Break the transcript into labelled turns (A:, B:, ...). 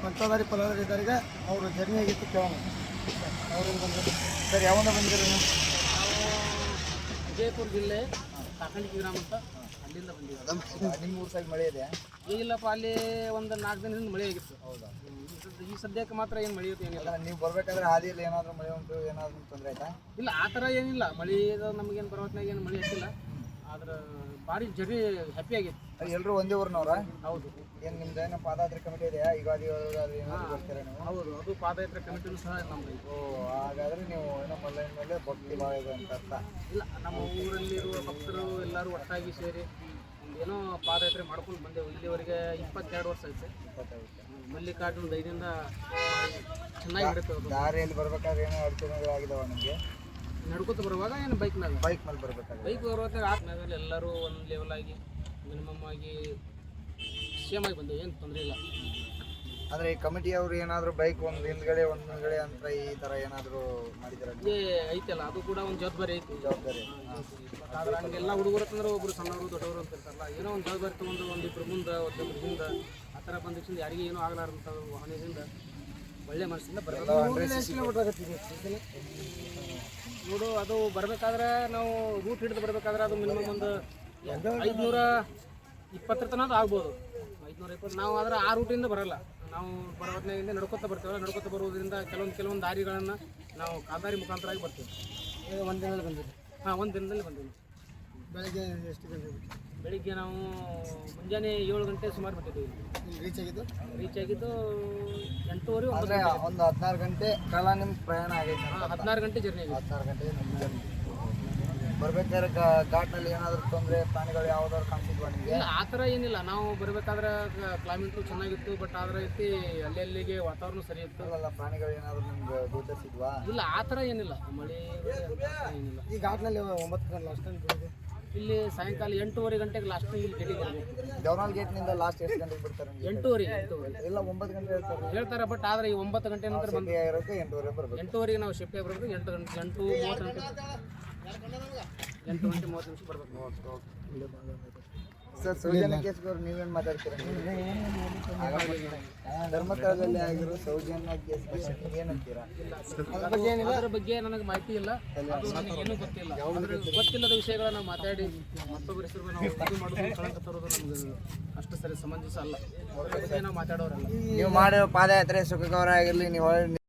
A: ಪಂಚದಾರಿ ಫಲಾಧಾರಿಗಳಿಗೆ ಅವರು ಜರ್ನಿ ಆಗಿತ್ತು ಕೇಳೋಣ. ಅವರಿಂದ ಬಂದರು ಸರ್, ಯಾವಾಗ ಬಂದಿದ್ದೀರಿ ನೀವು?
B: ವಿಜಯಪುರ ಜಿಲ್ಲೆ ಕಾಕಂಡಿ ಗ್ರಾಮ ಅಂತ ಅಲ್ಲಿಂದ ಬಂದಿದ್ದೀವಿ.
A: ನಿಮ್ಮ ಊರು ಸೈಡ್ ಮಳೆ ಇದೆಯಾ?
B: ಈಗಿಲ್ಲಪ್ಪ, ಅಲ್ಲಿ ಒಂದು 4 ದಿನದಿಂದ ಮಳೆ ಆಗಿತ್ತು. ಹೌದಾ? ಈ ಸದ್ಯಕ್ಕೆ ಮಾತ್ರ ಏನು ಮಳೆ ಇತ್ತು ಏನಿಲ್ಲ.
A: ನೀವು ಬರಬೇಕಾದ್ರೆ ಹಾದಿಯಲ್ಲಿ ಏನಾದರೂ ಮಳೆ ಉಂಟು, ಏನಾದರೂ ತೊಂದರೆ ಆಯ್ತಾ?
B: ಇಲ್ಲ, ಆ ಥರ ಏನಿಲ್ಲ. ಮಳೆ ನಮಗೇನು ಬರೋತ್ನಾಗ ಏನು ಮಳೆ ಹತ್ತಿಲ್ಲ. ಆದ್ರೆ ಭಾರಿ ಜರ್ನಿ ಹ್ಯಾಪಿ ಆಗಿತ್ತು.
A: ಎಲ್ಲರೂ ಒಂದೇ ಊರಿನವ್ರ?
B: ಹೌದು.
A: ಏನು ನಿಮ್ದು ಏನೋ ಪಾದಯಾತ್ರೆ ಕಮಿಟಿ ಇದೆಯಾ? ಯುಗಾದಿ ಏನಾದರೂ ಬರ್ತೀರಾ ನೀವು?
B: ಹೌದು, ಅದು ಪಾದಯಾತ್ರೆ ಕಮಿಟಿನೂ ಸಹ ನಮ್ಮದು.
A: ಓ, ಹಾಗಾದರೆ ನೀವು ಏನೋ ಮಲ್ಲಯ್ಯನ ಮೇಲೆ ಭಕ್ತಿ ಭಾವ ಇದೆ ಅಂತ ಅರ್ಥ.
B: ಇಲ್ಲ, ನಮ್ಮ ಊರಲ್ಲಿರುವ ಭಕ್ತರು ಎಲ್ಲರೂ ಒಟ್ಟಾಗಿ ಸೇರಿ ಏನೋ ಪಾದಯಾತ್ರೆ ಮಾಡ್ಕೊಂಡು ಬಂದೆವು. ಇಲ್ಲಿವರೆಗೆ 22 ವರ್ಷ ಆಯ್ತು. ಮಲ್ಲಿಕಾರ್ಜುನ ದಯದಿಂದ ಚೆನ್ನಾಗಿ ನಡೀತದೆ.
A: ದಾರಿಯಲ್ಲಿ ಬರ್ಬೇಕಾದ್ರೆ ಏನೋ ಅಡಚಣೆಗಳಾಗಿದ್ದಾವ ನಿಮಗೆ?
B: ನಡ್ಕೊತ ಬರುವಾಗ ಏನು ಬೈಕ್ ಮೇಲೆ
A: ಬರ್ಬೇಕಾದ್ರೆ?
B: ಬೈಕ್ ಬರುವಾಗ ಆದ್ಮೇಲೆ ಎಲ್ಲರೂ ಒಂದು ಲೆವೆಲ್ ಆಗಿ ಮಿನಿಮಮ್ ಆಗಿ ಸೇಮ್ ಆಗಿ ಬಂದೆವು, ಏನು ತೊಂದರೆ ಇಲ್ಲ.
A: ಅಂದರೆ ಈ ಕಮಿಟಿಯವರು ಏನಾದರೂ ಬೈಕ್ ಒಂದು ಹಿಂದ್ಗಡೆ ಅಂತ ಈ ಥರ ಏನಾದರೂ ಮಾಡಿದಾರೆ?
B: ಐತಲ್ಲ, ಅದು ಕೂಡ ಒಂದು ಜವಾಬ್ದಾರಿ ಐತಿ.
A: ಜವಾಬ್ದಾರಿ.
B: ಆದ್ರೆ ಹಂಗೆಲ್ಲ ಹುಡುಗರು ಅಂತಂದ್ರೆ ಒಬ್ರು ಸಣ್ಣವರು ದೊಡ್ಡವರು ಅಂತ ಇರ್ತಾರಲ್ಲ, ಏನೋ ಒಂದು ಜವಾಬ್ದಾರಿ ತೊಗೊಂಡು ಒಂದಿಬ್ಬರು ಮುಂದೆ ಒಬ್ಬರು ಹಿಂದೆ ಆ ಥರ ಬಂದಿಕ್ಷಿಂದ ಯಾರಿಗೆ ಏನೂ ಆಗಲಾರಂಥ ವಾಹನದಿಂದ ಒಳ್ಳೆ ಮನಸ್ಸಿಂದ ನೋಡು. ಅದು ಬರಬೇಕಾದ್ರೆ ನಾವು ರೂಟ್ ಹಿಡಿದು ಬರಬೇಕಾದ್ರೆ ಅದು ಮಿನಿಮಮ್ ಒಂದು 520 ತನಕ ಆಗ್ಬೋದು. 520. ನಾವು ಆದರೆ ಆ ರೂಟಿಂದ ಬರಲ್ಲ. ನಾವು ಬರೋದ್ನಾಗಿಂದ ನಡ್ಕೊತ ಬರ್ತೇವೆ. ನಡ್ಕೊತ ಬರೋದ್ರಿಂದ ಕೆಲವೊಂದು ದಾರಿಗಳನ್ನು ನಾವು ಕಾದಾರಿ ಮುಖಾಂತರಾಗಿ ಬರ್ತೀವಿ. ಒಂದು ದಿನದಲ್ಲಿ ಬಂದಿದ್ದೀವಿ. ಹಾಂ, ಒಂದು ದಿನದಲ್ಲಿ ಬಂದಿದ್ದೀವಿ.
A: ಬೆಳಗ್ಗೆ ಎಷ್ಟು ಗಂಟೆ?
B: ಬೆಳಿಗ್ಗೆ ನಾವು ಮುಂಜಾನೆ 7 ಗಂಟೆ ಸುಮಾರು ಬಿಟ್ಟಿದ್ದೀವಿ. ರೀಚ್ ಆಗಿದ್ದು 8:30
A: ಅಂದರೆ ಒಂದು 16 ಗಂಟೆ ಕಾಲ ನಿಮ್ಮ ಪ್ರಯಾಣ ಆಗೈತೆ?
B: 16 ಗಂಟೆ ಜರ್ನಿ ಆಗಿದೆ.
A: 16 ಗಂಟೆ ನಿಮ್ಮ ಜರ್ನಿ. ಬರ್ಬೇಕಾದ್ರೆ ಘಾಟ್ನಲ್ಲಿ ಏನಾದರೂ ತೊಂದರೆ, ಪ್ರಾಣಿಗಳು ಯಾವುದಾದ್ರು ಕಾಣಿಸಿದ್ವಾ ನಿಮಗೆ?
B: ಇಲ್ಲ, ಆ ಥರ ಏನಿಲ್ಲ. ನಾವು ಬರಬೇಕಾದ್ರೆ ಕ್ಲೈಮೇಟು ಚೆನ್ನಾಗಿತ್ತು. ಬಟ್ ಆದ್ರೆ ಐತಿ ಅಲ್ಲೆಲ್ಲಿಗೆ ವಾತಾವರಣ ಸರಿ ಇತ್ತು.
A: ಅಲ್ಲ, ಪ್ರಾಣಿಗಳು ಏನಾದರೂ ನಿಮ್ಗೆ ಗೋಚರಿಸಿದ್ವಾ?
B: ಇಲ್ಲ, ಆ ಥರ ಏನಿಲ್ಲ. ಮಳೆ ಏನಿಲ್ಲ.
A: ಈ ಘಾಟ್ನಲ್ಲಿ 9 ಗಂಟೆ ಲಾಸ್ಟ್
B: ಇಲ್ಲಿ ಸಾಯಂಕಾಲ 8:30 ಗಂಟೆಗೆ ಲಾಸ್ಟ್ ಇಲ್ಲಿ ಗೇಟಿಗೆ ಬರಬೇಕು.
A: ದೇವನಾಳ್ ಗೇಟ್ನಿಂದ ಲಾಸ್ಟ್ ಎಷ್ಟು ಗಂಟೆಗೆ ಬಿಡ್ತಾರೆ?
B: 8:30.
A: ಇಲ್ಲ, 9 ಗಂಟೆ
B: ಹೇಳ್ತಾರೆ. ಬಟ್ ಆದರೆ ಈ 9 ಗಂಟೆ ನಂತರ ಬಂದು
A: ಇರೋಕ್ಕೆ 8:30 ಬರಬೇಕು.
B: 8:30 ನಾವು ಶಿಫ್ಟಿಗೆ ಬರಬೇಕು. 8:30 ನಿಮಿಷ ಬರಬೇಕು.
A: ಸರ್, ಸೌಜನ್ಯ ಕೇಸ್ಗವ್ರು ನೀವೇನು ಮಾತಾಡ್ತೀರಾ? ಧರ್ಮಸ್ಥಳದಲ್ಲಿ ಆಗಿರೋ ಸೌಜನ್ಯ ಕೇಸ್ ಏನಂತೀರಾ?
B: ಅದರ ಬಗ್ಗೆ ನನಗೆ ಮಾಹಿತಿ ಇಲ್ಲ. ಅದು ನನಗೇನು ಗೊತ್ತಿಲ್ಲ. ಗೊತ್ತಿಲ್ಲದ ವಿಷಯಗಳ ನಾವು ಮಾತಾಡಿ ಮತ್ತೊಬ್ಬರ ಹೆಸರು ನಾವು ಇದು ಮಾಡೋದು, ಕಳಂಕ ತರೋದು ನಮ್ಗೆ ಅಷ್ಟು ಸರಿ ಸಮಂಜಸ ಅಲ್ಲ. ಅದ್ರ ಬಗ್ಗೆ ನಾವು ಮಾತಾಡೋರಲ್ಲ.
A: ನೀವು ಮಾಡೋ ಪಾದಯಾತ್ರೆ ಸುಖಕರ ಆಗಿರಲಿ. ನೀವು